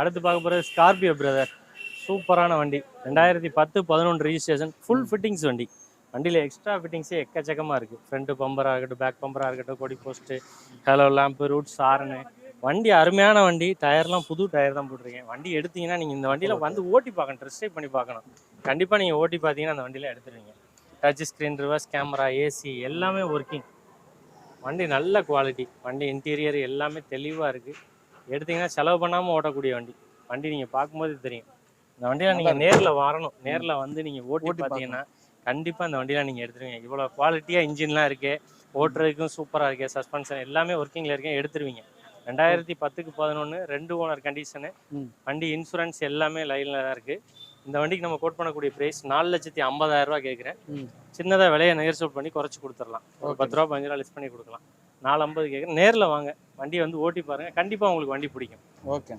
அடுத்து பார்க்க போகிறது ஸ்கார்பியோ பிரதர். சூப்பரான வண்டி. 2010-11 ரிஜிஸ்ட்ரேஷன். ஃபுல் ஃபிட்டிங்ஸ் வண்டி. வண்டியில் எக்ஸ்ட்ரா ஃபிட்டிங்ஸே எக்கச்சக்கமாக இருக்குது. ஃப்ரண்ட் பம்பராக இருக்கட்டும், பேக் பம்பராக இருக்கட்டும், கொடி post, hello lamp, roots, horn. வண்டி அருமையான வண்டி. டயர்லாம் புது டயர் தான் போட்டிருக்கேன். வண்டி எடுத்தீங்கன்னா நீங்கள் இந்த வண்டியில் வந்து ஓட்டி பார்க்கணும், டெஸ்ட் ட்ரைவ் பண்ணி பார்க்கணும். கண்டிப்பாக நீங்கள் ஓட்டி பார்த்தீங்கன்னா அந்த வண்டியில் எடுத்துருவீங்க. Touch screen, reverse camera, AC எல்லாமே ஒர்க்கிங். வண்டி நல்ல குவாலிட்டி. வண்டி இன்டீரியர் எல்லாமே தெளிவாக இருக்குது. எடுத்தீங்கன்னா செலவு பண்ணாமல் ஓட்டக்கூடிய வண்டி. வண்டி நீங்கள் பார்க்கும்போது தெரியும். இந்த வண்டியில் நீங்கள் நேரில் வரணும். நேரில் வந்து நீங்கள் ஓட்டி பார்த்தீங்கன்னா கண்டிப்பாக இந்த வண்டியில் நீங்கள் எடுத்துருவீங்க. இவ்வளோ குவாலிட்டியாக இன்ஜின்லாம் இருக்குது. ஓட்டுறதுக்கும் சூப்பராக இருக்குது. சஸ்பென்ஷன் எல்லாமே ஒர்க்கிங்கில் இருக்கேன். எடுத்துருவீங்க. 2010-11 2 ஓனர் கண்டிஷனு. வண்டி இன்சூரன்ஸ் எல்லாமே லைனில் தான் இருக்குது. இந்த வண்டிக்கு நம்ம கோட் பண்ணக்கூடிய ப்ரைஸ் 4,50,000 ரூபா கேட்குறேன். சின்னதாக விலையை நெகோசியேட் பண்ணி குறைச்சி கொடுத்துடலாம். ஒரு 10 ரூபா 15 ரூபா லெஸ் பண்ணி கொடுக்கலாம். 4,50 கேட்குறேன். நேரில் வாங்க, வண்டியை வந்து ஓட்டி பாருங்கள். கண்டிப்பாக உங்களுக்கு வண்டி பிடிக்கும். ஓகே.